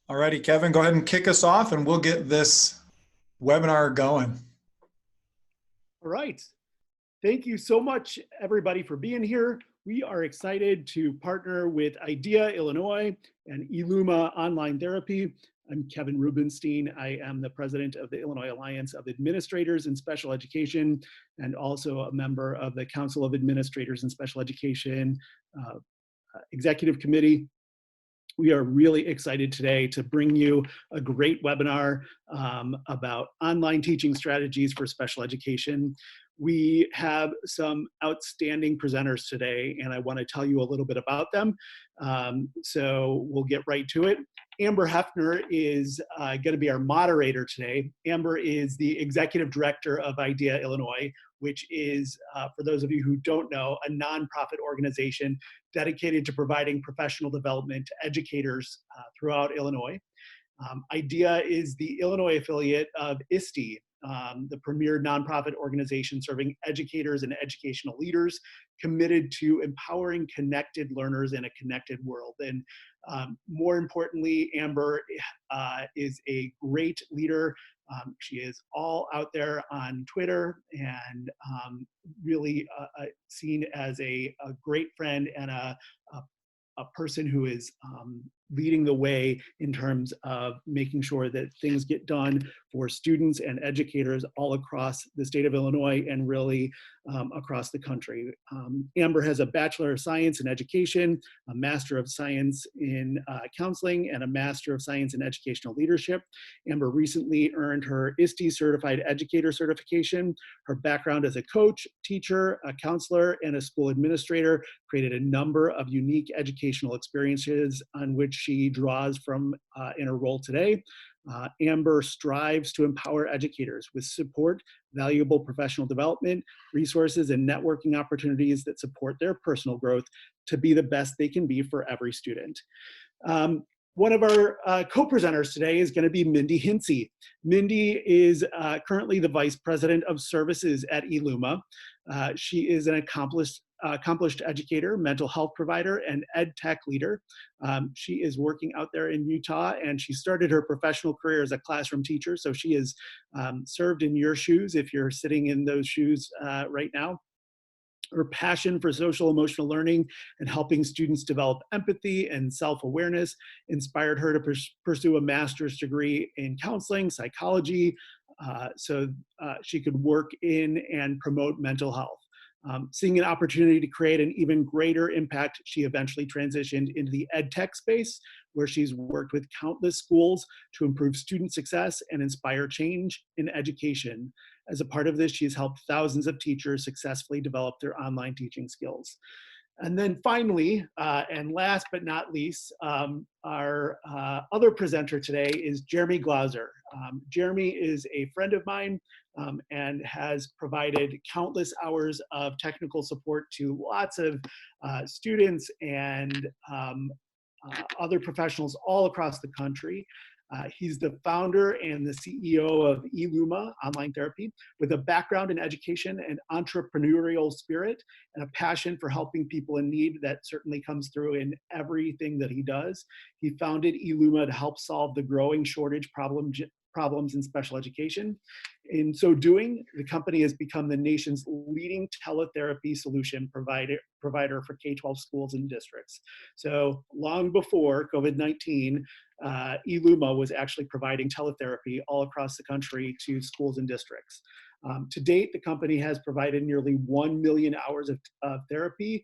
All righty, Kevin, go ahead and kick us off and we'll get this webinar going. All right. Thank you so much, everybody, for being here. We are excited to partner with IDEA Illinois and eLuma Online Therapy. I'm Kevin Rubenstein. I am the president of the Illinois Alliance of Administrators in Special Education and also a member of the Council of Administrators in Special Education Executive Committee. We are really excited today to bring you a great webinar about online teaching strategies for special education. We have some outstanding presenters today, and I want to tell you a little bit about them. So we'll get right to it. Amber Hefner is going to be our moderator today. Amber is the executive director of IDEA Illinois, which is, for those of you who don't know, a nonprofit organization dedicated to providing professional development to educators throughout Illinois. IDEA is the Illinois affiliate of ISTE, the premier nonprofit organization serving educators and educational leaders committed to empowering connected learners in a connected world. And more importantly, Amber is a great leader. She is all out there on Twitter and really seen as a great friend and a person who is leading the way in terms of making sure that things get done for students and educators all across the state of Illinois and really across the country. Amber has a Bachelor of Science in Education, a Master of Science in Counseling, and a Master of Science in Educational Leadership. Amber recently earned her ISTE Certified Educator certification. Her background as a coach, teacher, a counselor, and a school administrator created a number of unique educational experiences on which she draws from in her role today. Amber strives to empower educators with support, valuable professional development, resources, and networking opportunities that support their personal growth to be the best they can be for every student. One of our co-presenters today is going to be Mindy Hintze. Mindy is currently the Vice President of Services at eLuma. She is an accomplished educator, mental health provider, and EdTech leader. She is working out there in Utah, and she started her professional career as a classroom teacher. So she has served in your shoes if you're sitting in those shoes right now. Her passion for social emotional learning and helping students develop empathy and self-awareness inspired her to pursue a master's degree in counseling, psychology, so she could work in and promote mental health. Seeing an opportunity to create an even greater impact, she eventually transitioned into the EdTech space, where she's worked with countless schools to improve student success and inspire change in education. As a part of this, she's helped thousands of teachers successfully develop their online teaching skills. And then finally, and last but not least, our other presenter today is Jeremy Glauser. Jeremy is a friend of mine and has provided countless hours of technical support to lots of students and other professionals all across the country. He's the founder and the CEO of eLuma Online Therapy, with a background in education and entrepreneurial spirit and a passion for helping people in need that certainly comes through in everything that he does. He founded eLuma to help solve the growing shortage problems in special education. In so doing, the company has become the nation's leading teletherapy solution provider for K-12 schools and districts. So long before COVID-19, eLuma was actually providing teletherapy all across the country to schools and districts. To date, the company has provided nearly 1 million hours of therapy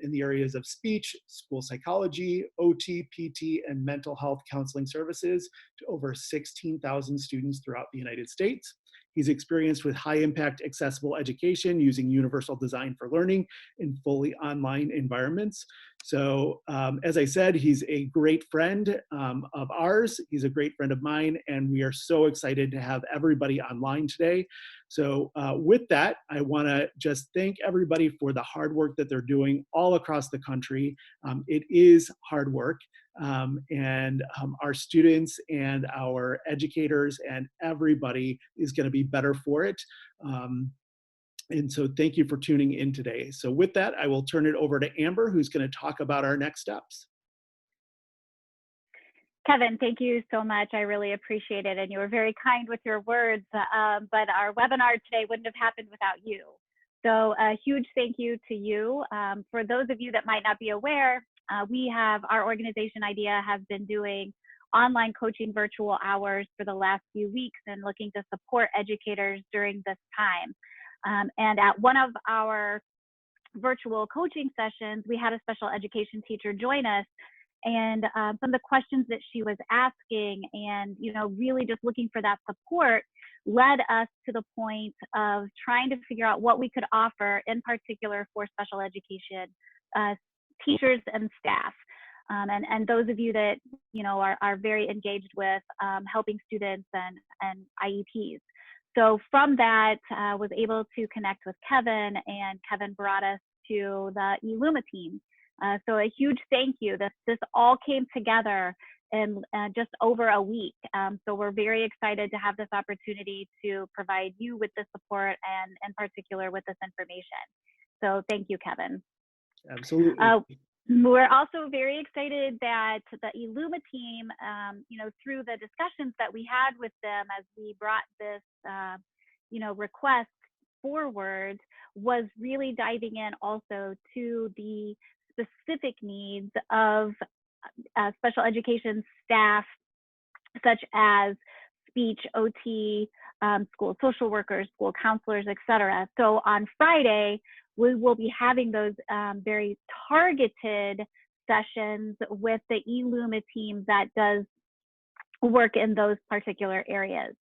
in the areas of speech, school psychology, OT, PT, and mental health counseling services to over 16,000 students throughout the United States. He's experienced with high impact accessible education using universal design for learning in fully online environments. So as I said, he's a great friend of ours. He's a great friend of mine, and we are so excited to have everybody online today. So with that, I want to just thank everybody for the hard work that they're doing all across the country. It is hard work. And our students and our educators and everybody is going to be better for it. And so thank you for tuning in today. So with that, I will turn it over to Amber, who's going to talk about our next steps. Kevin, thank you so much. I really appreciate it. And you were very kind with your words, but our webinar today wouldn't have happened without you. So a huge thank you to you. For those of you that might not be aware, our organization IDEA has been doing online coaching virtual hours for the last few weeks and looking to support educators during this time. And at one of our virtual coaching sessions, we had a special education teacher join us, and some of the questions that she was asking and, really just looking for that support led us to the point of trying to figure out what we could offer in particular for special education teachers and staff. And those of you that, are very engaged with helping students and IEPs. So from that, was able to connect with Kevin, and Kevin brought us to the eLuma team. So a huge thank you. This all came together in just over a week. So we're very excited to have this opportunity to provide you with the support and in particular with this information. So thank you, Kevin. Absolutely. We're also very excited that the eLuma team, through the discussions that we had with them as we brought this, request forward, was really diving in also to the specific needs of special education staff, such as speech, OT, school social workers, school counselors, etc. So on Friday, we will be having those very targeted sessions with the eLuma team that does work in those particular areas.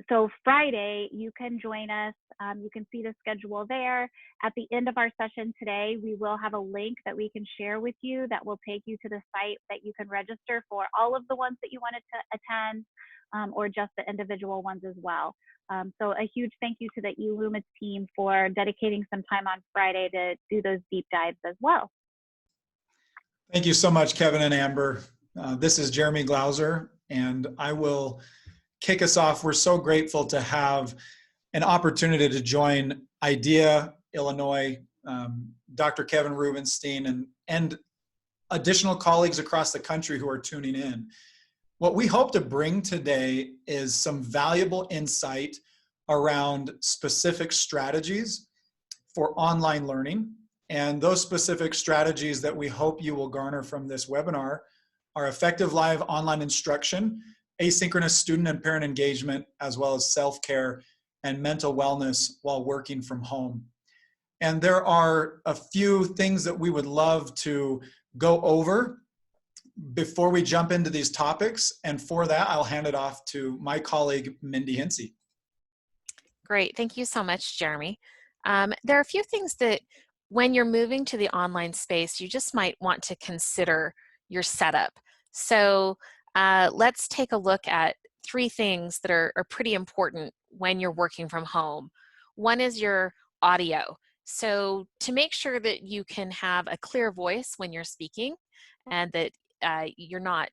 So Friday, you can join us. You can see the schedule there. At the end of our session today, we will have a link that we can share with you that will take you to the site that you can register for all of the ones that you wanted to attend, or just the individual ones as well. So a huge thank you to the eLuma team for dedicating some time on Friday to do those deep dives as well. Thank you so much, Kevin and Amber. This is Jeremy Glauser, and I will kick us off. We're so grateful to have an opportunity to join IDEA Illinois, Dr. Kevin Rubenstein, and additional colleagues across the country who are tuning in. What we hope to bring today is some valuable insight around specific strategies for online learning. And those specific strategies that we hope you will garner from this webinar are effective live online instruction, asynchronous student and parent engagement, as well as self-care and mental wellness while working from home. And there are a few things that we would love to go over before we jump into these topics. And for that, I'll hand it off to my colleague, Mindy Hintze. Great, thank you so much, Jeremy. There are a few things that when you're moving to the online space, you just might want to consider your setup. So let's take a look at three things that are pretty important when you're working from home. One is your audio. So to make sure that you can have a clear voice when you're speaking and that you're not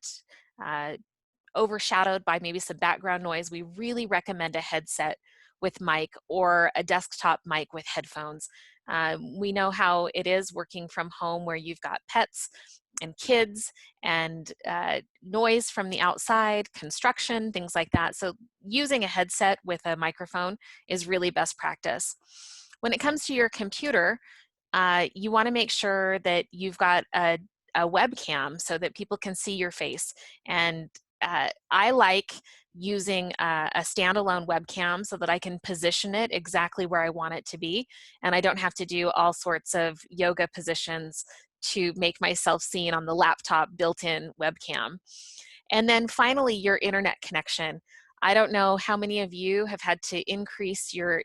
overshadowed by maybe some background noise, we really recommend a headset with mic or a desktop mic with headphones. We know how it is working from home where you've got pets and kids and noise from the outside, construction, things like that. So using a headset with a microphone is really best practice. When it comes to your computer, you want to make sure that you've got a webcam so that people can see your face. And I like using a standalone webcam so that I can position it exactly where I want it to be, and I don't have to do all sorts of yoga positions to make myself seen on the laptop built-in webcam. And then finally, your internet connection. I don't know how many of you have had to increase your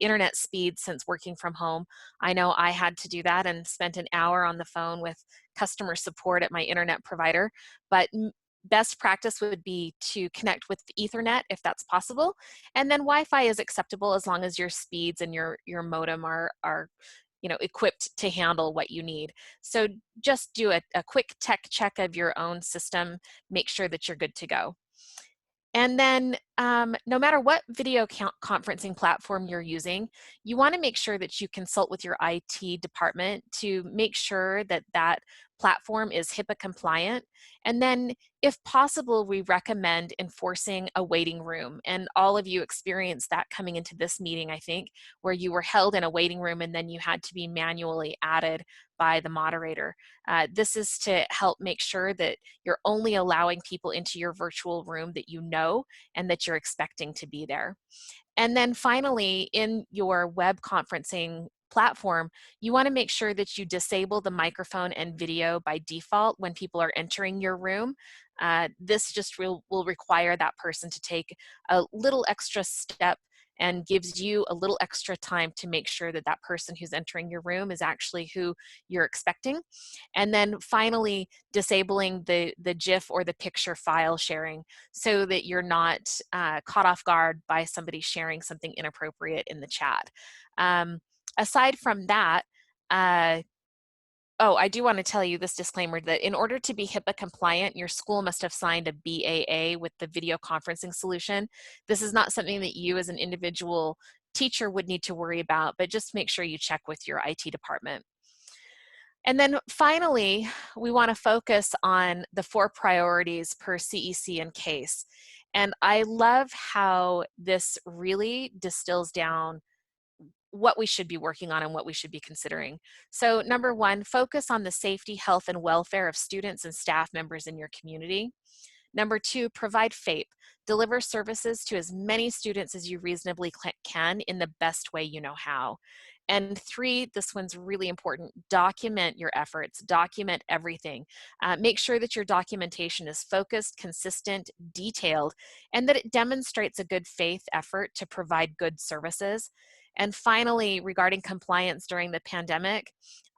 internet speed since working from home. I know I had to do that and spent an hour on the phone with customer support at my internet provider, but best practice would be to connect with Ethernet if that's possible, and then Wi-Fi is acceptable as long as your speeds and your modem are equipped to handle what you need. So just do a quick tech check of your own system, make sure that you're good to go. And then no matter what video conferencing platform you're using, you want to make sure that you consult with your IT department to make sure that that platform is HIPAA compliant. And then if possible, we recommend enforcing a waiting room. And all of you experienced that coming into this meeting, I think, where you were held in a waiting room and then you had to be manually added by the moderator. This is to help make sure that you're only allowing people into your virtual room that you know and that you're expecting to be there. And then finally, in your web conferencing platform, you want to make sure that you disable the microphone and video by default when people are entering your room. This just will require that person to take a little extra step and gives you a little extra time to make sure that that person who's entering your room is actually who you're expecting. And then finally, disabling the GIF or the picture file sharing so that you're not caught off guard by somebody sharing something inappropriate in the chat. Aside from that, oh, I do want to tell you this disclaimer that in order to be HIPAA compliant, your school must have signed a BAA with the video conferencing solution. This is not something that you as an individual teacher would need to worry about, but just make sure you check with your IT department. And then finally, we want to focus on the 4 priorities per CEC and CASE. And I love how this really distills down what we should be working on and what we should be considering. So number 1, focus on the safety, health, and welfare of students and staff members in your community. Number 2, provide FAPE. Deliver services to as many students as you reasonably can in the best way you know how. And 3, this one's really important, document your efforts, document everything. Make sure that your documentation is focused, consistent, detailed, and that it demonstrates a good faith effort to provide good services. And finally, regarding compliance during the pandemic,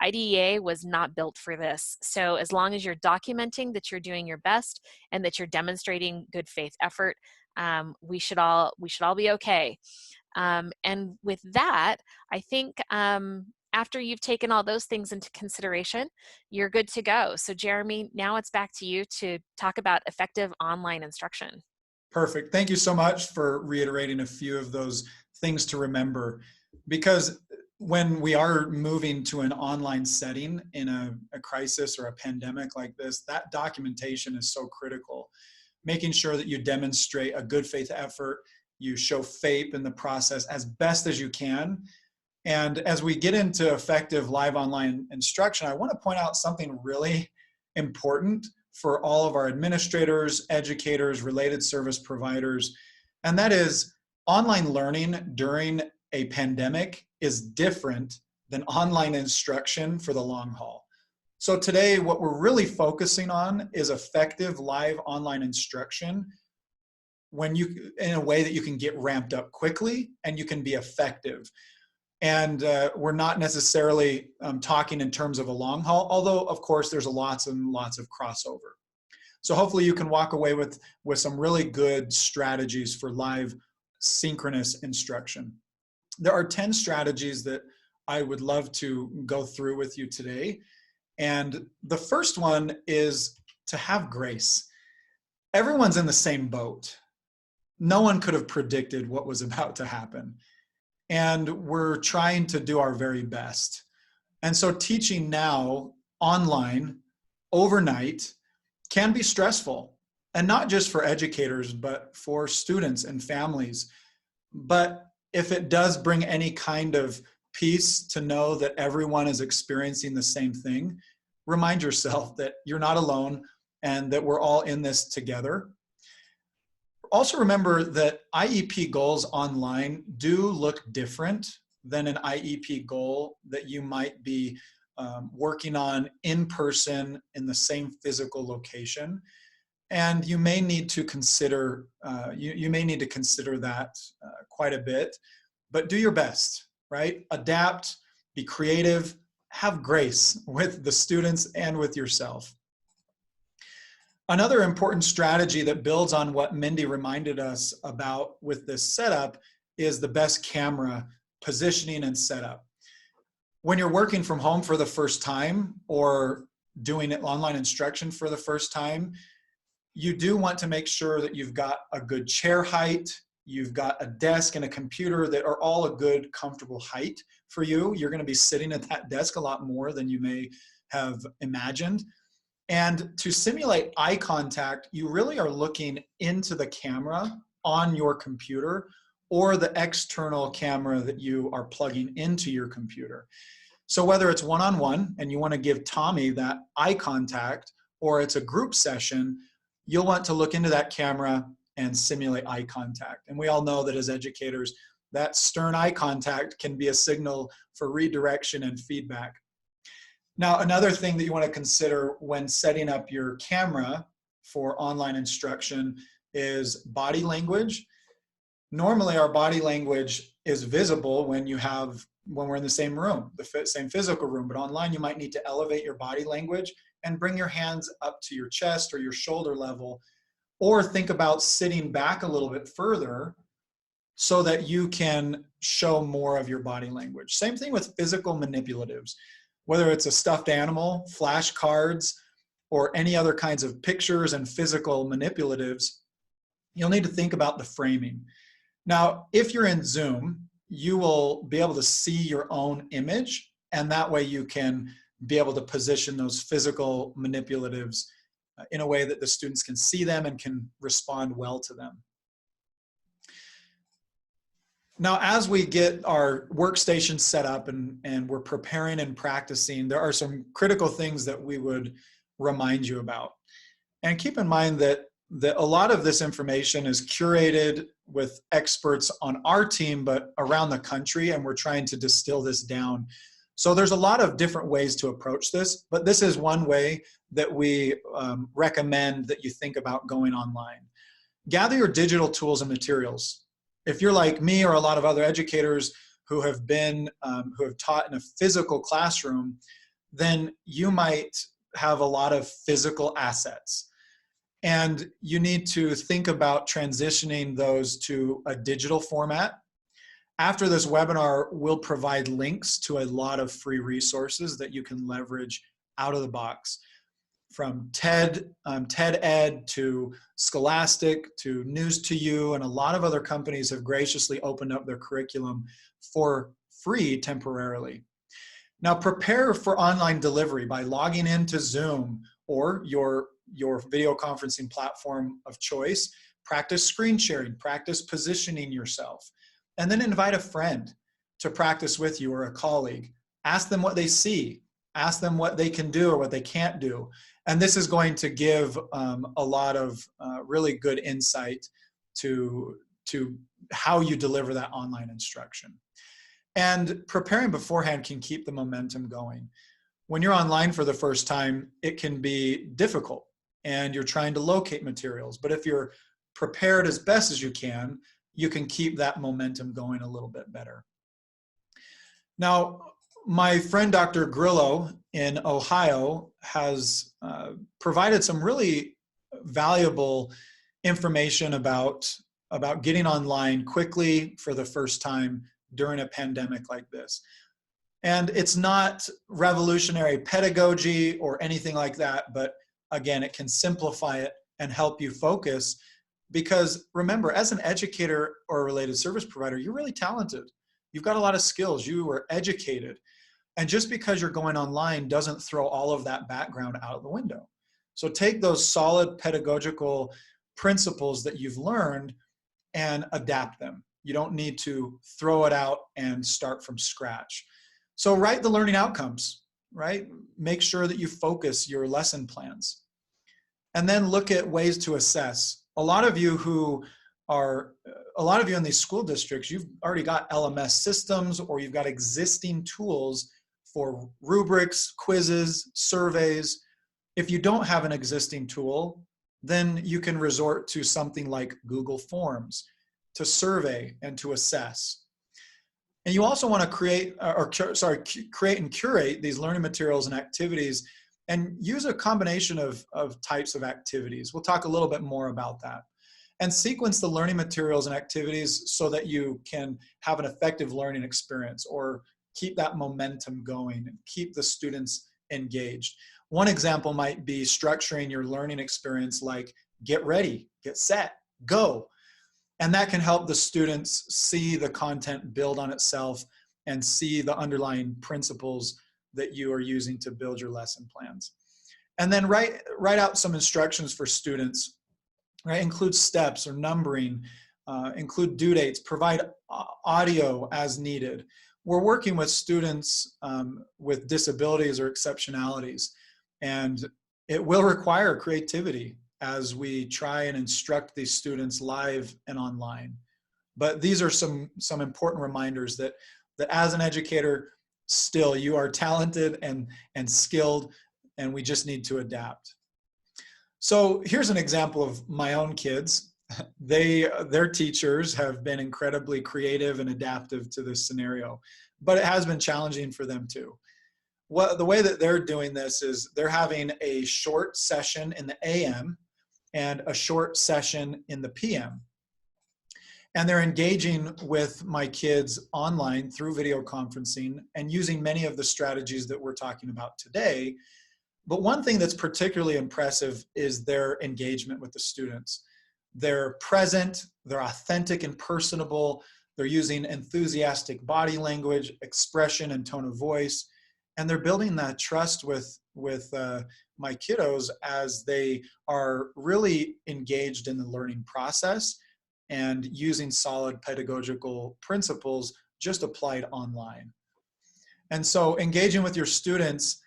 IDEA was not built for this. So as long as you're documenting that you're doing your best and that you're demonstrating good faith effort, we should all be okay. And with that, I think after you've taken all those things into consideration, you're good to go. So Jeremy, now it's back to you to talk about effective online instruction. Perfect. Thank you so much for reiterating a few of those things to remember, because when we are moving to an online setting in a crisis or a pandemic like this, that documentation is so critical. Making sure that you demonstrate a good faith effort, you show FAPE in the process as best as you can. And as we get into effective live online instruction, I want to point out something really important for all of our administrators, educators, related service providers, and that is online learning during a pandemic is different than online instruction for the long haul. So today, what we're really focusing on is effective live online instruction in a way that you can get ramped up quickly and you can be effective. And we're not necessarily talking in terms of a long haul, although of course there's lots and lots of crossover. So hopefully you can walk away with some really good strategies for live synchronous instruction. There are 10 strategies that I would love to go through with you today. And the first one is to have grace. Everyone's in the same boat. No one could have predicted what was about to happen. And we're trying to do our very best. And so teaching now online overnight can be stressful, and not just for educators, but for students and families. But if it does bring any kind of peace to know that everyone is experiencing the same thing, remind yourself that you're not alone and that we're all in this together. Also remember that IEP goals online do look different than an IEP goal that you might be working on in person in the same physical location. And you may need to consider, you may need to consider that quite a bit, but do your best, right? Adapt, be creative, have grace with the students and with yourself. Another important strategy that builds on what Mindy reminded us about with this setup is the best camera positioning and setup. When you're working from home for the first time or doing online instruction for the first time, you do want to make sure that you've got a good chair height, you've got a desk and a computer that are all a good, comfortable height for you. You're going to be sitting at that desk a lot more than you may have imagined. And to simulate eye contact, you really are looking into the camera on your computer or the external camera that you are plugging into your computer. So whether it's one-on-one and you want to give Tommy that eye contact, or it's a group session, you'll want to look into that camera and simulate eye contact. And we all know that as educators, that stern eye contact can be a signal for redirection and feedback. Now, another thing that you want to consider when setting up your camera for online instruction is body language. Normally, our body language is visible when we're in the same room, the same physical room, but online you might need to elevate your body language and bring your hands up to your chest or your shoulder level, or think about sitting back a little bit further so that you can show more of your body language. Same thing with physical manipulatives, whether it's a stuffed animal, flashcards, or any other kinds of pictures and physical manipulatives, you'll need to think about the framing. Now, if you're in Zoom, you will be able to see your own image, and that way you can be able to position those physical manipulatives in a way that the students can see them and can respond well to them. Now, as we get our workstation set up and we're preparing and practicing, there are some critical things that we would remind you about. And keep in mind that a lot of this information is curated with experts on our team, but around the country, and we're trying to distill this down. So there's a lot of different ways to approach this, but this is one way that we recommend that you think about going online. Gather your digital tools and materials. If you're like me or a lot of other educators who have taught in a physical classroom, then you might have a lot of physical assets. And you need to think about transitioning those to a digital format. After this webinar, we'll provide links to a lot of free resources that you can leverage out of the box. From TED Ed to Scholastic to News2You, and a lot of other companies have graciously opened up their curriculum for free temporarily. Now, prepare for online delivery by logging into Zoom or your video conferencing platform of choice. Practice screen sharing, practice positioning yourself, and then invite a friend to practice with you or a colleague. Ask them what they see, ask them what they can do or what they can't do. And this is going to give a lot of really good insight to how you deliver that online instruction. And preparing beforehand can keep the momentum going. When you're online for the first time, it can be difficult and you're trying to locate materials. But if you're prepared as best as you can keep that momentum going a little bit better. Now, my friend Dr. Grillo in Ohio has provided some really valuable information about getting online quickly for the first time during a pandemic like this. And it's not revolutionary pedagogy or anything like that, but again, it can simplify it and help you focus. Because remember, as an educator or a related service provider, you're really talented. You've got a lot of skills. You were educated. And just because you're going online doesn't throw all of that background out the window. So take those solid pedagogical principles that you've learned and adapt them. You don't need to throw it out and start from scratch. So write the learning outcomes, right? Make sure that you focus your lesson plans. And then look at ways to assess. A lot of you in these school districts, you've already got LMS systems or you've got existing tools for rubrics, quizzes, surveys. If you don't have an existing tool, then you can resort to something like Google Forms to survey and to assess. And you also want to create and curate these learning materials and activities and use a combination of types of activities. We'll talk a little bit more about that. And sequence the learning materials and activities so that you can have an effective learning experience or keep that momentum going and keep the students engaged. One example might be structuring your learning experience like get ready, get set, go. And that can help the students see the content build on itself and see the underlying principles that you are using to build your lesson plans. And then write out some instructions for students, right? Include steps or numbering, include due dates, provide audio as needed. We're working with students with disabilities or exceptionalities, and it will require creativity as we try and instruct these students live and online. But these are some important reminders that as an educator, still you are talented and skilled, and we just need to adapt. So here's an example of my own kids. Their teachers have been incredibly creative and adaptive to this scenario, but it has been challenging for them too. The way that they're doing this is they're having a short session in the AM and a short session in the PM. And they're engaging with my kids online through video conferencing and using many of the strategies that we're talking about today. But one thing that's particularly impressive is their engagement with the students. They're present, they're authentic and personable, they're using enthusiastic body language, expression, and tone of voice, and they're building that trust with my kiddos as they are really engaged in the learning process and using solid pedagogical principles just applied online. And so engaging with your students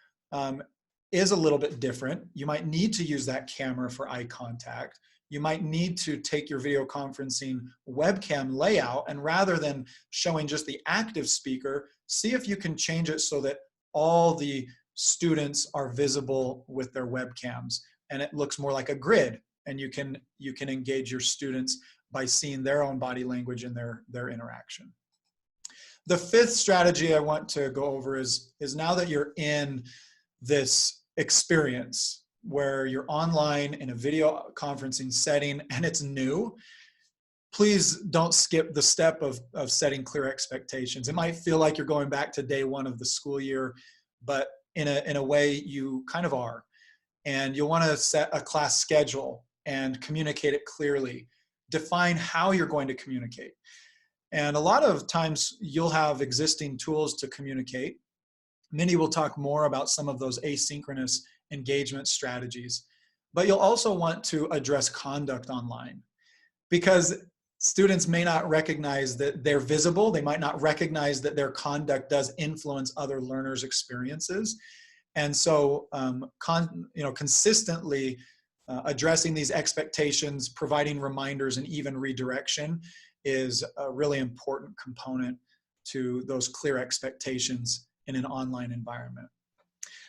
is a little bit different. You might need to use that camera for eye contact. You might need to take your video conferencing webcam layout, and rather than showing just the active speaker, see if you can change it so that all the students are visible with their webcams and it looks more like a grid, and you can engage your students by seeing their own body language and their interaction. The fifth strategy I want to go over is now that you're in this experience where you're online in a video conferencing setting and it's new, please don't skip the step of setting clear expectations. It might feel like you're going back to day one of the school year, but in a way you kind of are. And you'll want to set a class schedule and communicate it clearly. Define how you're going to communicate. And a lot of times you'll have existing tools to communicate. Mindy will talk more about some of those asynchronous engagement strategies, but you'll also want to address conduct online, because students may not recognize that they're visible. They might not recognize that their conduct does influence other learners' experiences. And so consistently addressing these expectations, providing reminders, and even redirection is a really important component to those clear expectations in an online environment.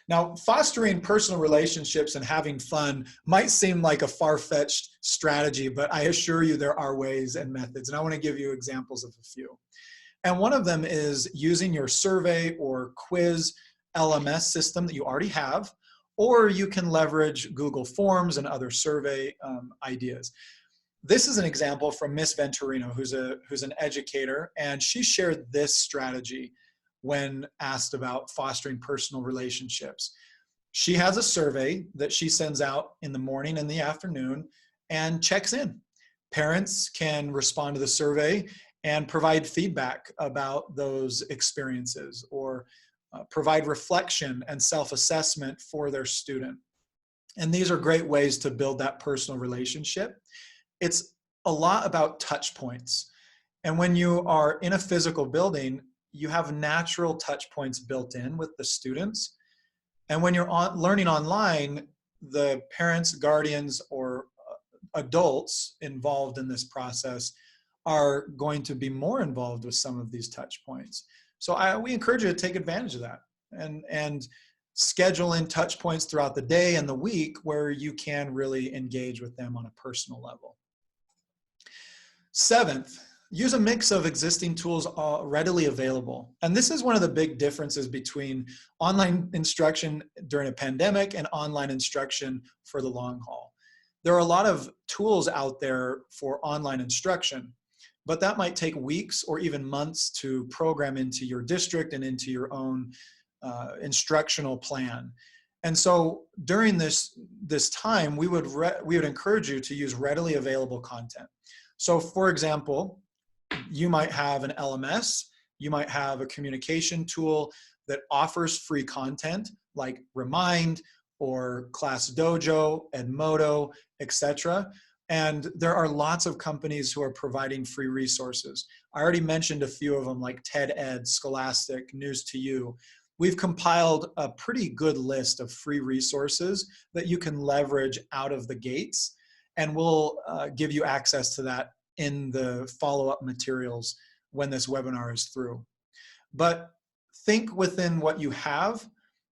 Now, fostering personal relationships and having fun might seem like a far-fetched strategy, but I assure you there are ways and methods, and I want to give you examples of a few. And one of them is using your survey or quiz LMS system that you already have, or you can leverage Google Forms and other survey ideas. This is an example from Miss Venturino, who's an educator, and she shared this strategy when asked about fostering personal relationships. She has a survey that she sends out in the morning and the afternoon and checks in. Parents can respond to the survey and provide feedback about those experiences, or provide reflection and self-assessment for their student. And these are great ways to build that personal relationship. It's a lot about touch points. And when you are in a physical building, you have natural touch points built in with the students. And when you're learning online, the parents, guardians, or adults involved in this process are going to be more involved with some of these touch points. So we encourage you to take advantage of that and schedule in touch points throughout the day and the week where you can really engage with them on a personal level. Seventh, use a mix of existing tools readily available. And this is one of the big differences between online instruction during a pandemic and online instruction for the long haul. There are a lot of tools out there for online instruction, but that might take weeks or even months to program into your district and into your own instructional plan. And so during this time, we would encourage you to use readily available content. So for example, you might have an LMS, you might have a communication tool that offers free content like Remind or Class Dojo, Edmodo, etc. And there are lots of companies who are providing free resources. I already mentioned a few of them like TED Ed, Scholastic, News2You. We've compiled a pretty good list of free resources that you can leverage out of the gates, and we'll give you access to that in the follow-up materials when this webinar is through. But think within what you have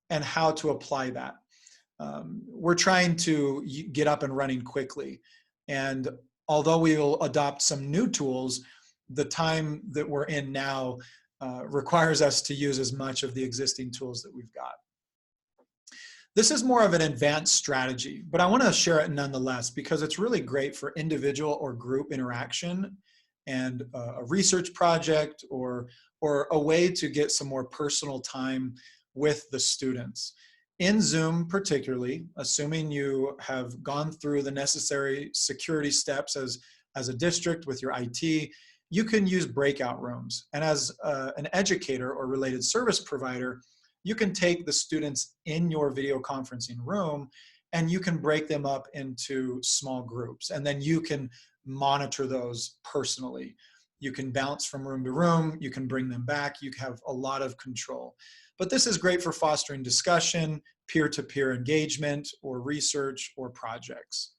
and how to apply that. We're trying to get up and running quickly. And although we will adopt some new tools, the time that we're in now requires us to use as much of the existing tools that we've got. This is more of an advanced strategy, but I want to share it nonetheless because it's really great for individual or group interaction and a research project or a way to get some more personal time with the students. In Zoom particularly, assuming you have gone through the necessary security steps as a district with your IT, you can use breakout rooms. And as an educator or related service provider, you can take the students in your video conferencing room and you can break them up into small groups. And then you can monitor those personally. You can bounce from room to room, you can bring them back, you have a lot of control. But this is great for fostering discussion, peer-to-peer engagement, or research or projects.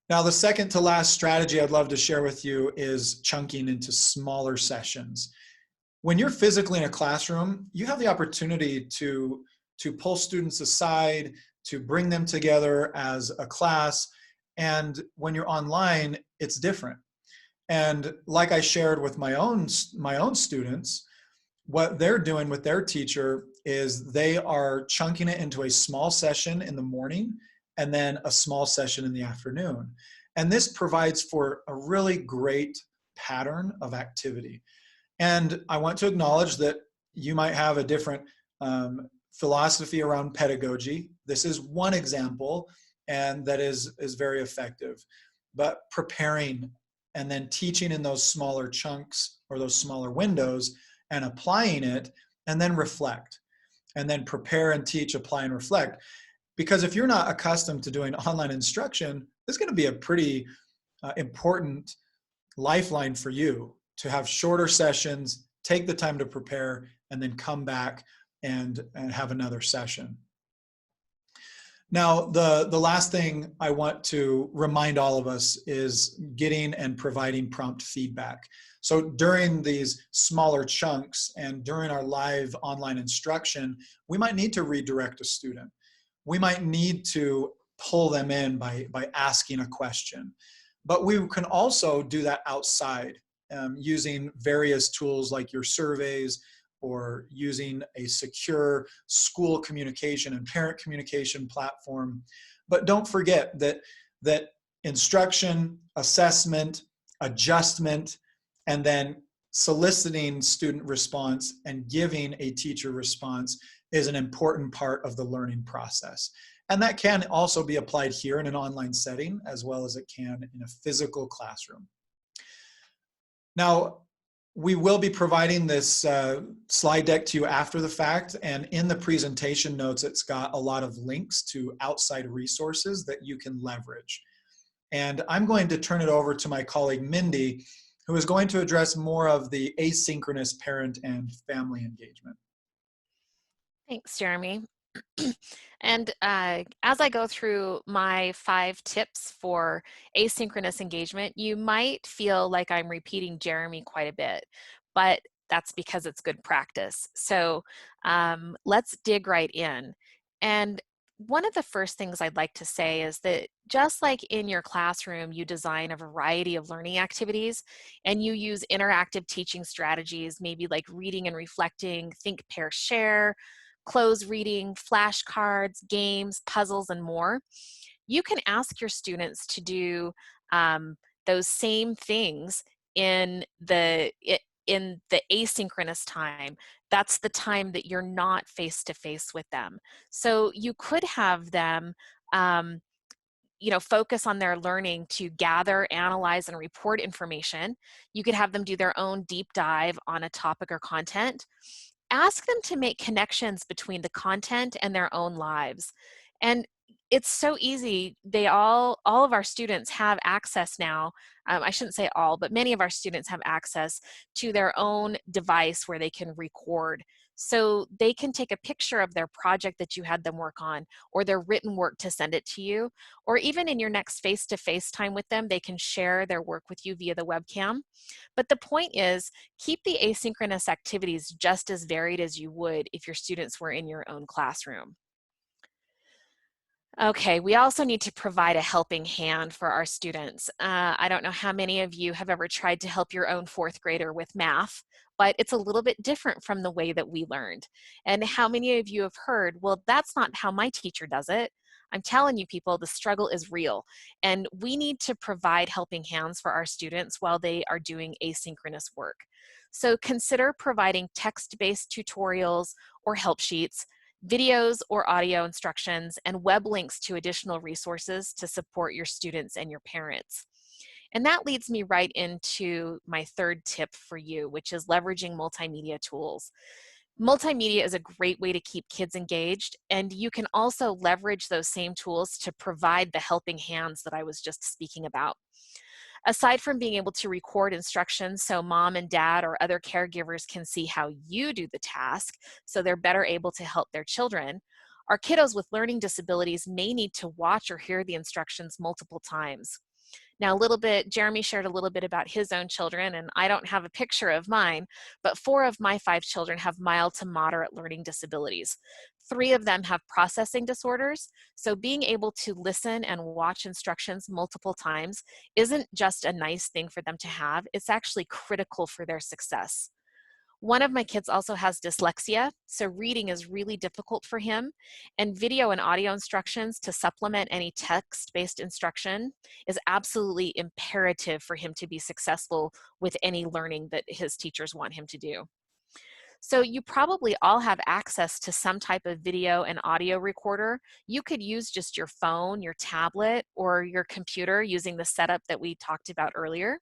Now, the second to last strategy I'd love to share with you is chunking into smaller sessions. When you're physically in a classroom, you have the opportunity to pull students aside, to bring them together as a class. And when you're online, it's different. And like I shared with my own students, what they're doing with their teacher is they are chunking it into a small session in the morning and then a small session in the afternoon. And this provides for a really great pattern of activity. And I want to acknowledge that you might have a different philosophy around pedagogy. This is one example, and that is very effective. But preparing and then teaching in those smaller chunks or those smaller windows and applying it, and then reflect. And then prepare and teach, apply and reflect. Because if you're not accustomed to doing online instruction, this is going to be a pretty important lifeline for you to have shorter sessions, take the time to prepare, and then come back and have another session. Now, the last thing I want to remind all of us is getting and providing prompt feedback. So during these smaller chunks and during our live online instruction, we might need to redirect a student. We might need to pull them in by asking a question. But we can also do that outside using various tools like your surveys, or using a secure school communication and parent communication platform. But don't forget that instruction, assessment, adjustment, and then soliciting student response and giving a teacher response is an important part of the learning process. And that can also be applied here in an online setting as well as it can in a physical classroom. Now, we will be providing this slide deck to you after the fact, and in the presentation notes, it's got a lot of links to outside resources that you can leverage. And I'm going to turn it over to my colleague, Mindy, who is going to address more of the asynchronous parent and family engagement. Thanks, Jeremy. And as I go through my 5 tips for asynchronous engagement, you might feel like I'm repeating Jeremy quite a bit, but that's because it's good practice. So let's dig right in. And one of the first things I'd like to say is that just like in your classroom, you design a variety of learning activities and you use interactive teaching strategies, maybe like reading and reflecting, think, pair, share, close reading, flashcards, games, puzzles, and more. You can ask your students to do those same things in the asynchronous time. That's the time that you're not face-to-face with them. So you could have them focus on their learning to gather, analyze, and report information. You could have them do their own deep dive on a topic or content. ask them to make connections between the content and their own lives. And it's so easy. All of our students have access now. I shouldn't say all, but many of our students have access to their own device where they can record. So they can take a picture of their project that you had them work on, or their written work to send it to you, or even in your next face-to-face time with them, they can share their work with you via the webcam. But the point is, keep the asynchronous activities just as varied as you would if your students were in your own classroom. Okay, we also need to provide a helping hand for our students. I don't know how many of you have ever tried to help your own fourth grader with math, but it's a little bit different from the way that we learned. And how many of you have heard, well, that's not how my teacher does it. I'm telling you people, the struggle is real, and we need to provide helping hands for our students while they are doing asynchronous work. So consider providing text-based tutorials or help sheets, videos or audio instructions, and web links to additional resources to support your students and your parents. And that leads me right into my third tip for you, which is leveraging multimedia tools. Multimedia is a great way to keep kids engaged, and you can also leverage those same tools to provide the helping hands that I was just speaking about. Aside from being able to record instructions so mom and dad or other caregivers can see how you do the task, so they're better able to help their children, our kiddos with learning disabilities may need to watch or hear the instructions multiple times. Now, Jeremy shared a little bit about his own children, and I don't have a picture of mine, but 4 of my 5 children have mild to moderate learning disabilities. 3 of them have processing disorders, so being able to listen and watch instructions multiple times isn't just a nice thing for them to have, it's actually critical for their success. One of my kids also has dyslexia, so reading is really difficult for him, and video and audio instructions to supplement any text-based instruction is absolutely imperative for him to be successful with any learning that his teachers want him to do. So you probably all have access to some type of video and audio recorder. You could use just your phone, your tablet, or your computer using the setup that we talked about earlier.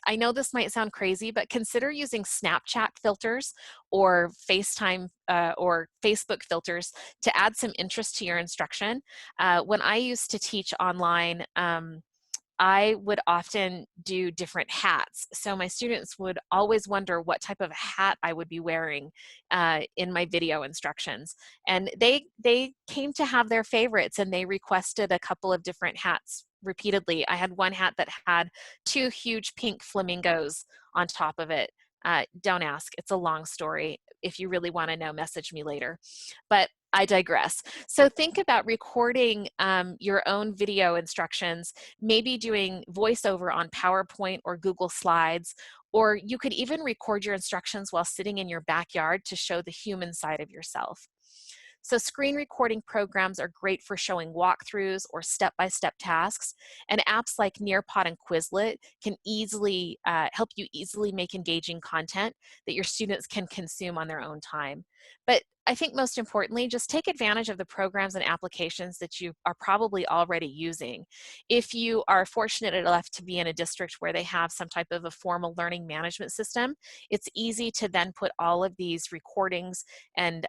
I know this might sound crazy, but consider using Snapchat filters or FaceTime or Facebook filters to add some interest to your instruction. When I used to teach online, I would often do different hats. So my students would always wonder what type of hat I would be wearing in my video instructions. And they came to have their favorites, and they requested a couple of different hats repeatedly. I had one hat that had 2 huge pink flamingos on top of it. Don't ask, it's a long story. If you really want to know, message me later. But I digress. So think about recording your own video instructions, maybe doing voiceover on PowerPoint or Google Slides, or you could even record your instructions while sitting in your backyard to show the human side of yourself. So screen recording programs are great for showing walkthroughs or step-by-step tasks, and apps like Nearpod and Quizlet can help you easily make engaging content that your students can consume on their own time. But I think most importantly, just take advantage of the programs and applications that you are probably already using. If you are fortunate enough to be in a district where they have some type of a formal learning management system, it's easy to then put all of these recordings and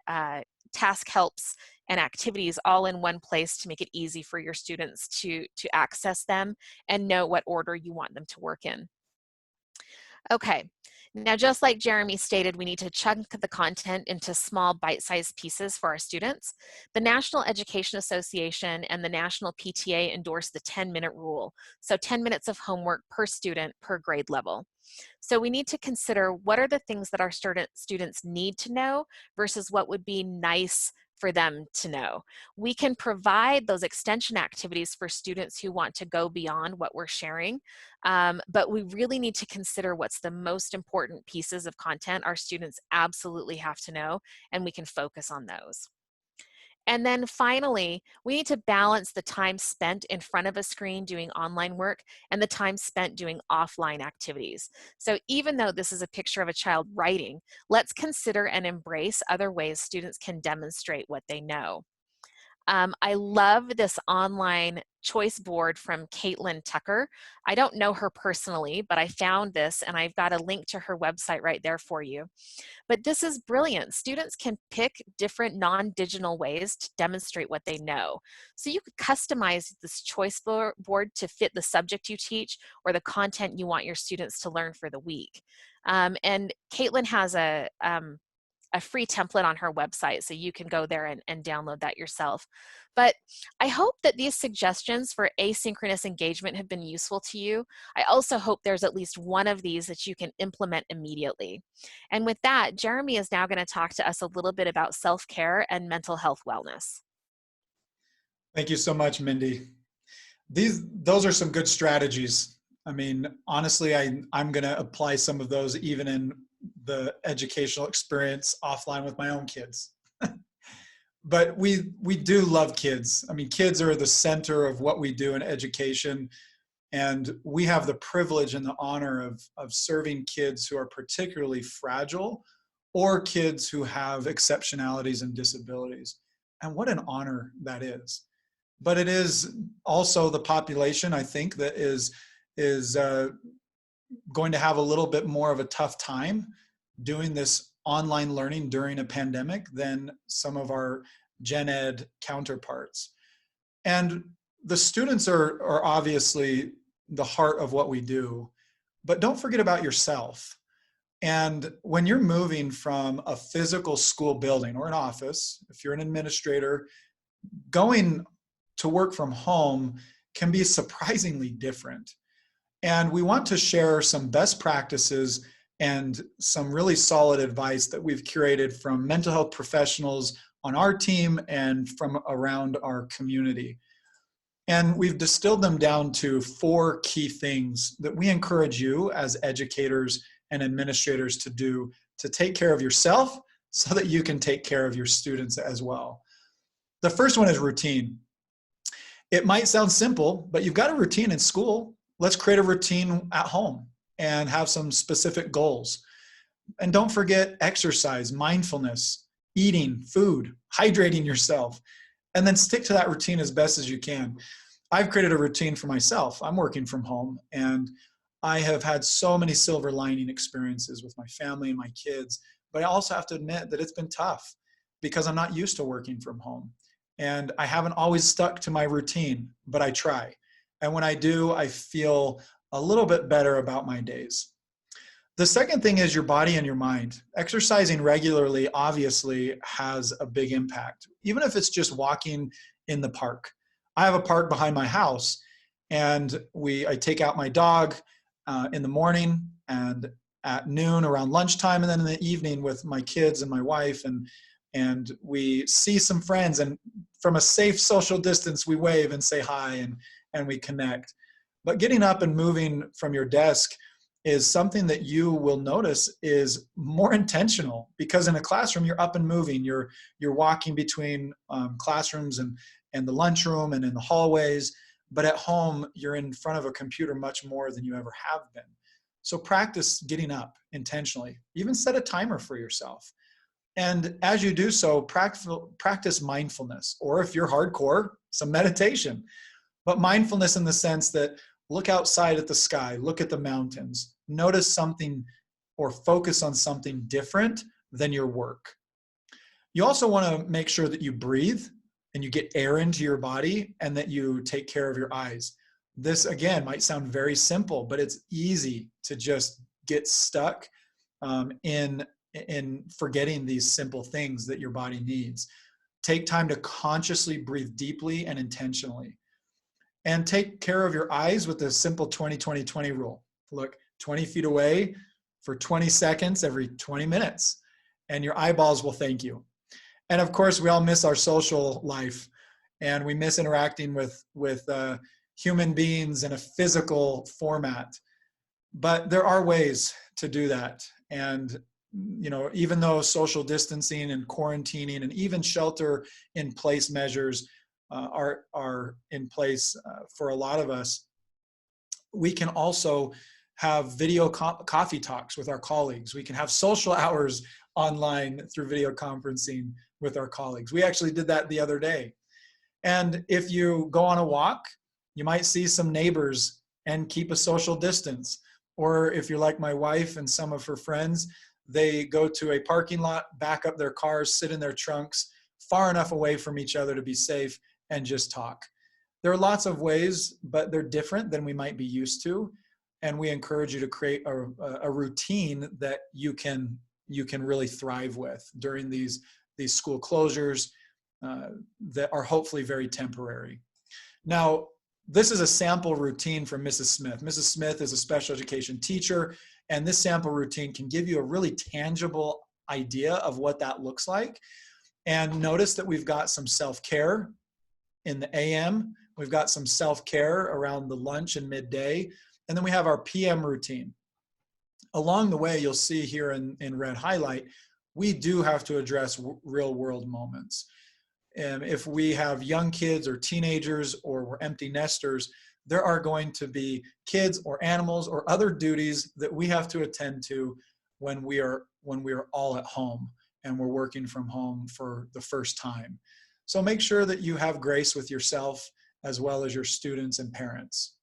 task helps and activities all in one place to make it easy for your students to access them and know what order you want them to work in. Okay, now just like Jeremy stated, we need to chunk the content into small bite-sized pieces for our students. The National Education Association and the National PTA endorse the 10-minute rule, so 10 minutes of homework per student per grade level. So we need to consider what are the things that our students need to know versus what would be nice for them to know. We can provide those extension activities for students who want to go beyond what we're sharing, but we really need to consider what's the most important pieces of content our students absolutely have to know, and we can focus on those. And then finally, we need to balance the time spent in front of a screen doing online work and the time spent doing offline activities. So even though this is a picture of a child writing, let's consider and embrace other ways students can demonstrate what they know. I love this online choice board from Caitlin Tucker. I don't know her personally, but I found this and I've got a link to her website right there for you. But this is brilliant. Students can pick different non-digital ways to demonstrate what they know. So you could customize this choice board to fit the subject you teach or the content you want your students to learn for the week. And Caitlin has a free template on her website, so you can go there and download that yourself. But I hope that these suggestions for asynchronous engagement have been useful to you. I also hope there's at least one of these that you can implement immediately. And with that, Jeremy is now going to talk to us a little bit about self-care and mental health wellness. Thank you so much, Mindy. Those are some good strategies. I mean, honestly, I'm going to apply some of those even in the educational experience offline with my own kids. But we do love kids. I mean, kids are the center of what we do in education. And we have the privilege and the honor of serving kids who are particularly fragile or kids who have exceptionalities and disabilities. And what an honor that is. But it is also the population, I think, that is going to have a little bit more of a tough time doing this online learning during a pandemic than some of our gen ed counterparts. And the students are obviously the heart of what we do, but don't forget about yourself. And when you're moving from a physical school building or an office, if you're an administrator, going to work from home can be surprisingly different. And we want to share some best practices and some really solid advice that we've curated from mental health professionals on our team and from around our community. And we've distilled them down to 4 key things that we encourage you as educators and administrators to do to take care of yourself so that you can take care of your students as well. The first one is routine. It might sound simple, but you've got a routine in school. Let's create a routine at home and have some specific goals. And don't forget exercise, mindfulness, eating, food, hydrating yourself, and then stick to that routine as best as you can. I've created a routine for myself. I'm working from home, and I have had so many silver lining experiences with my family and my kids, but I also have to admit that it's been tough because I'm not used to working from home. And I haven't always stuck to my routine, but I try. And when I do, I feel a little bit better about my days. The second thing is your body and your mind. Exercising regularly obviously has a big impact, even if it's just walking in the park. I have a park behind my house, and I take out my dog in the morning and at noon around lunchtime, and then in the evening with my kids and my wife, and we see some friends, and from a safe social distance, we wave and say hi and we connect. But getting up and moving from your desk is something that you will notice is more intentional, because in a classroom, you're up and moving. You're walking between classrooms and the lunchroom and in the hallways. But at home, you're in front of a computer much more than you ever have been. So practice getting up intentionally. Even set a timer for yourself. And as you do so, practice mindfulness, or if you're hardcore, some meditation. But mindfulness in the sense that look outside at the sky, look at the mountains, notice something or focus on something different than your work. You also want to make sure that you breathe and you get air into your body and that you take care of your eyes. This, again, might sound very simple, but it's easy to just get stuck in forgetting these simple things that your body needs. Take time to consciously breathe deeply and intentionally. And take care of your eyes with the simple 20-20-20 rule. Look 20 feet away for 20 seconds every 20 minutes, and your eyeballs will thank you. And of course, we all miss our social life, and we miss interacting with human beings in a physical format. But there are ways to do that. And even though social distancing and quarantining and even shelter in place measures are in place for a lot of us, we can also have video coffee talks with our colleagues. We can have social hours online through video conferencing with our colleagues. We actually did that the other day. And if you go on a walk, you might see some neighbors and keep a social distance. Or if you're like my wife and some of her friends, they go to a parking lot, back up their cars, sit in their trunks, far enough away from each other to be safe, and just talk. There are lots of ways, but they're different than we might be used to. And we encourage you to create a routine that you can really thrive with during these school closures that are hopefully very temporary. Now, this is a sample routine from Mrs. Smith. Mrs. Smith is a special education teacher, and this sample routine can give you a really tangible idea of what that looks like. And notice that we've got some self-care in the AM. We've got some self-care around the lunch and midday. And then we have our PM routine. Along the way, you'll see here in red highlight, we do have to address real world moments. And if we have young kids or teenagers or we're empty nesters, there are going to be kids or animals or other duties that we have to attend to when we are all at home and we're working from home for the first time. So make sure that you have grace with yourself as well as your students and parents.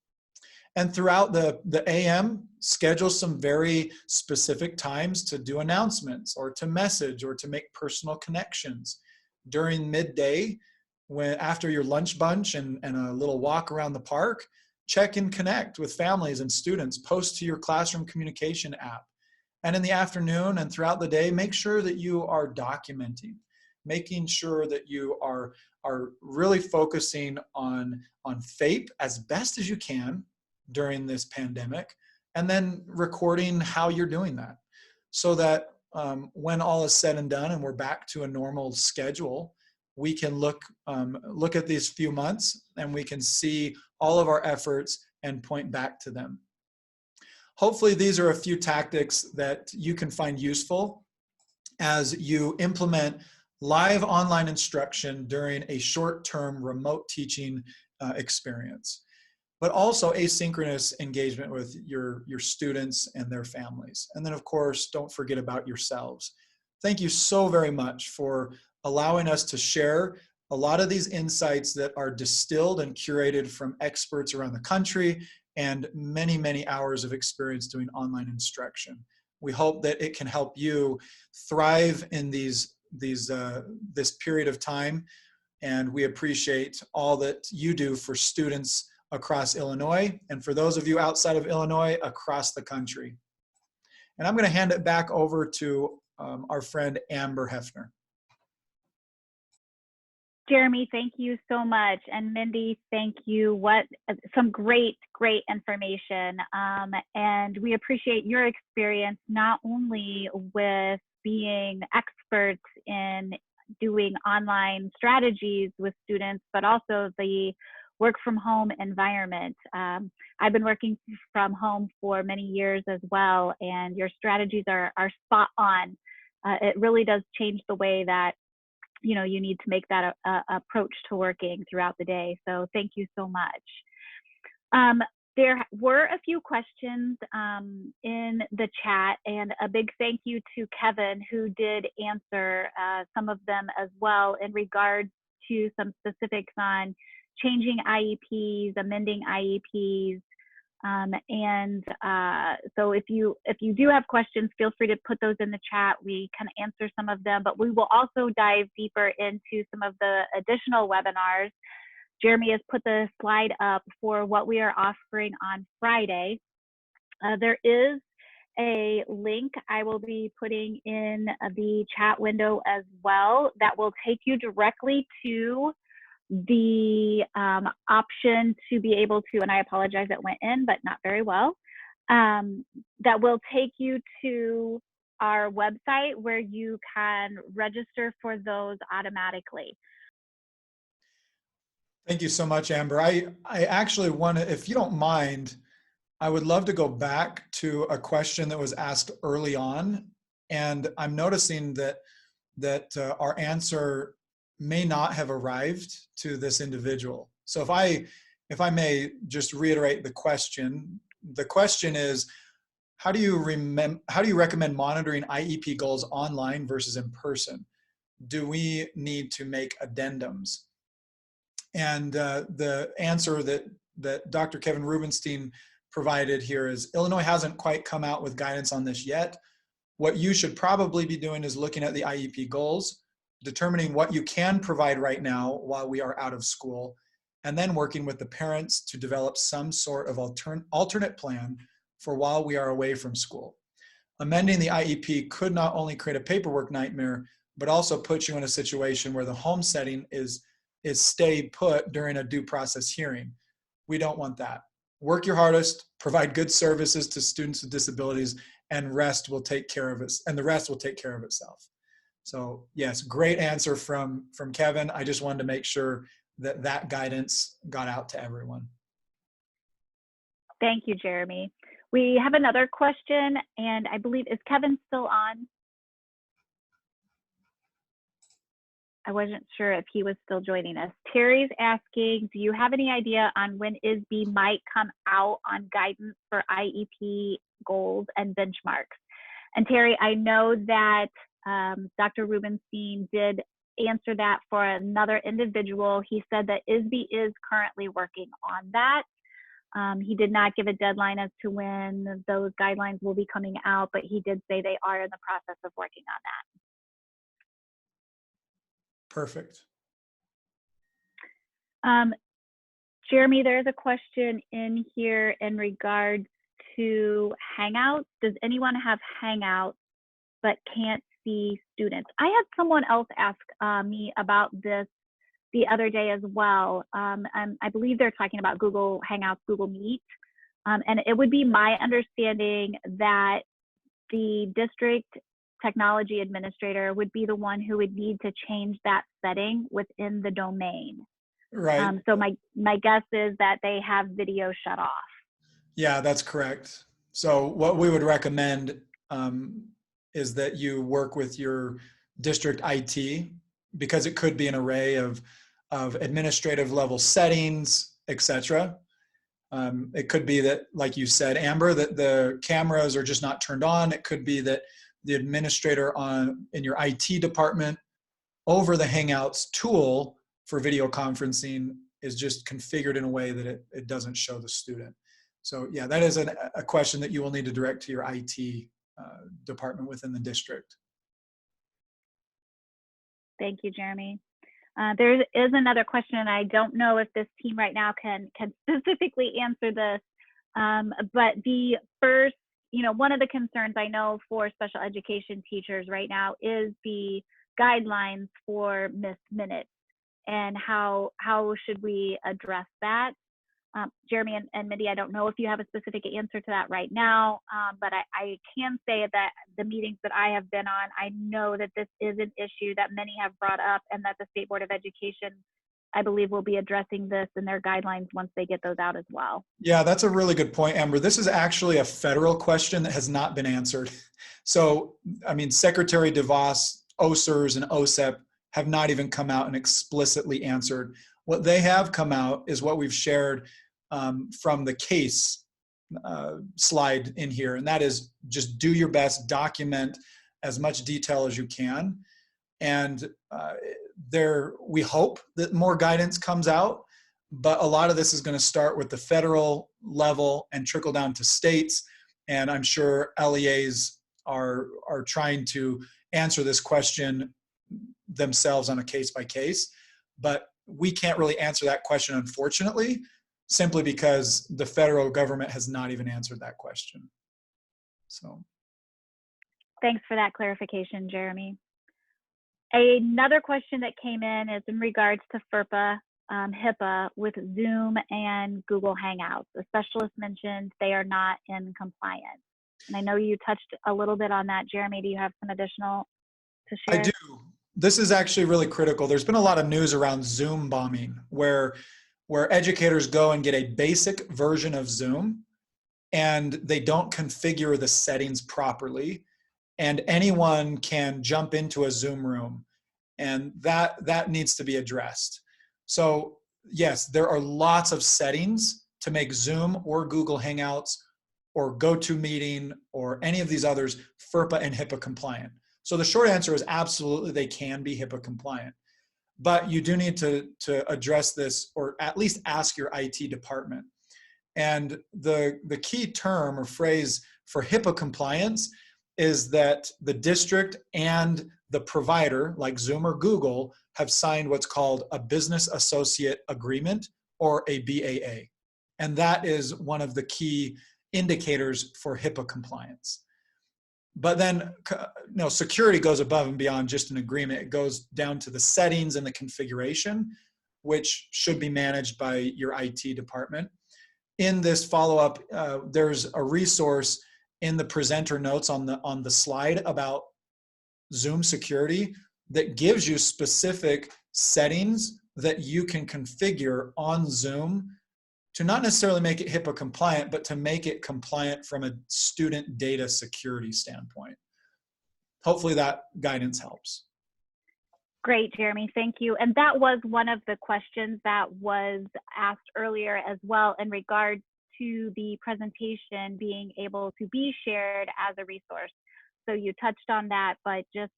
And throughout the AM, schedule some very specific times to do announcements or to message or to make personal connections. During midday, after your lunch bunch and a little walk around the park, check and connect with families and students, post to your classroom communication app. And in the afternoon and throughout the day, make sure that you are documenting, making sure that you are really focusing on FAPE as best as you can during this pandemic, and then recording how you're doing that so that when all is said and done and we're back to a normal schedule, we can look at these few months and we can see all of our efforts and point back to them. Hopefully these are a few tactics that you can find useful as you implement live online instruction during a short-term remote teaching experience, but also asynchronous engagement with your students and their families. And then of course, don't forget about yourselves. Thank you so very much for allowing us to share a lot of these insights that are distilled and curated from experts around the country and many, many hours of experience doing online instruction. We hope that it can help you thrive in this period of time. And we appreciate all that you do for students across Illinois, and for those of you outside of Illinois, across the country. And I'm going to hand it back over to our friend Amber Hefner. Jeremy, thank you so much. And Mindy, thank you. What some great information. And we appreciate your experience, not only with being experts in doing online strategies with students, but also the work from home environment. I've been working from home for many years as well, and your strategies are spot on. It really does change the way that you need to make that approach to working throughout the day. So thank you so much. There were a few questions in the chat, and a big thank you to Kevin, who did answer some of them as well in regards to some specifics on changing IEPs, amending IEPs. So if you do have questions, feel free to put those in the chat. We can answer some of them, but we will also dive deeper into some of the additional webinars. Jeremy has put the slide up for what we are offering on Friday. There is a link I will be putting in the chat window as well that will take you directly to the option to be able to, and I apologize it went in, but not very well, that will take you to our website where you can register for those automatically. Thank you so much, Amber. I actually want to, if you don't mind, I would love to go back to a question that was asked early on, and I'm noticing that our answer may not have arrived to this individual. So if I may just reiterate the question is, how do you recommend monitoring IEP goals online versus in person? Do we need to make addendums? And the answer that Dr. Kevin Rubenstein provided here is Illinois hasn't quite come out with guidance on this yet. What you should probably be doing is looking at the IEP goals, determining what you can provide right now while we are out of school, and then working with the parents to develop some sort of alternate plan for while we are away from school. Amending the IEP could not only create a paperwork nightmare, but also put you in a situation where the home setting is stay put during a due process hearing. We don't want that. Work your hardest, provide good services to students with disabilities, and rest will take care of it, and the rest will take care of itself. So yes, great answer from Kevin. I just wanted to make sure that guidance got out to everyone. Thank you, Jeremy. We have another question, and I believe, is Kevin still on? I wasn't sure if he was still joining us. Terry's asking, do you have any idea on when ISB might come out on guidance for IEP goals and benchmarks? And Terry, I know that Dr. Rubenstein did answer that for another individual. He said that ISB is currently working on that. He did not give a deadline as to when those guidelines will be coming out, but he did say they are in the process of working on that. Perfect. Jeremy, there's a question in here in regards to Hangouts. Does anyone have Hangouts but can't see students? I had someone else ask me about this the other day as well. And I believe they're talking about Google Hangouts, Google Meet. And it would be my understanding that the district technology administrator would be the one who would need to change that setting within the domain. Right. So my guess is that they have video shut off. Yeah, that's correct. So what we would recommend is that you work with your district IT, because it could be an array of administrative level settings, etc. It could be that, like you said, Amber, that the cameras are just not turned on. It could be that the administrator in your IT department over the Hangouts tool for video conferencing is just configured in a way that it doesn't show the student. So yeah, that is a question that you will need to direct to your IT department within the district. Thank you, Jeremy. There is another question, and I don't know if this team right now can specifically answer this, but the first, one of the concerns I know for special education teachers right now is the guidelines for missed minutes, and how should we address that? Jeremy and Mindy, I don't know if you have a specific answer to that right now, but I can say that the meetings that I have been on, I know that this is an issue that many have brought up, and that the State Board of Education, I believe, will be addressing this in their guidelines once they get those out as well. Yeah, that's a really good point, Amber. This is actually a federal question that has not been answered. So, I mean, Secretary DeVos, OSERS, and OSEP have not even come out and explicitly answered. What they have come out is what we've shared from the case slide in here, and that is just do your best, document as much detail as you can. And we hope that more guidance comes out, but a lot of this is going to start with the federal level and trickle down to states. And I'm sure LEAs are trying to answer this question themselves on a case by case, but we can't really answer that question, unfortunately, simply because the federal government has not even answered that question. So thanks for that clarification, Jeremy. Another question that came in is in regards to FERPA, HIPAA with Zoom and Google Hangouts. The specialist mentioned they are not in compliance. And I know you touched a little bit on that. Jeremy, do you have some additional to share? I do. This is actually really critical. There's been a lot of news around Zoom bombing, where educators go and get a basic version of Zoom and they don't configure the settings properly, and anyone can jump into a Zoom room, and that needs to be addressed. So yes, there are lots of settings to make Zoom or Google Hangouts or GoToMeeting or any of these others FERPA and HIPAA compliant. So the short answer is absolutely they can be HIPAA compliant. but you do need to address this, or at least ask your IT department. And the key term or phrase for HIPAA compliance is that the district and the provider, like Zoom or Google, have signed what's called a business associate agreement, or a BAA. And that is one of the key indicators for HIPAA compliance. But then, security goes above and beyond just an agreement. It goes down to the settings and the configuration, which should be managed by your IT department. In this follow-up, there's a resource in the presenter notes on the slide about Zoom security that gives you specific settings that you can configure on Zoom to not necessarily make it HIPAA compliant, but to make it compliant from a student data security standpoint. Hopefully that guidance helps. Great, Jeremy, thank you. And that was one of the questions that was asked earlier as well in regards to the presentation being able to be shared as a resource. So you touched on that, but just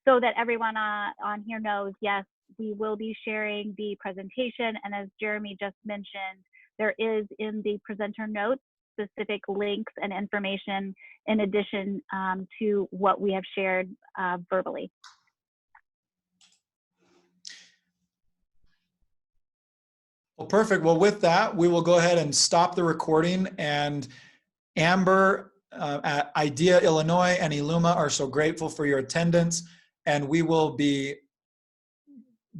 so that everyone on here knows, yes, we will be sharing the presentation. And as Jeremy just mentioned, there is in the presenter notes specific links and information in addition to what we have shared verbally. Well, perfect. Well, with that, we will go ahead and stop the recording. And Amber at IDEA Illinois and eLuma are so grateful for your attendance. And we will be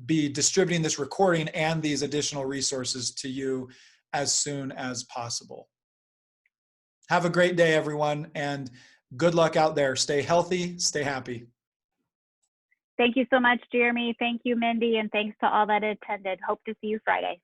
distributing this recording and these additional resources to you as soon as possible. Have a great day, everyone, and good luck out there. Stay healthy, stay happy. Thank you so much, Jeremy. Thank you, Mindy, and thanks to all that attended. Hope to see you Friday.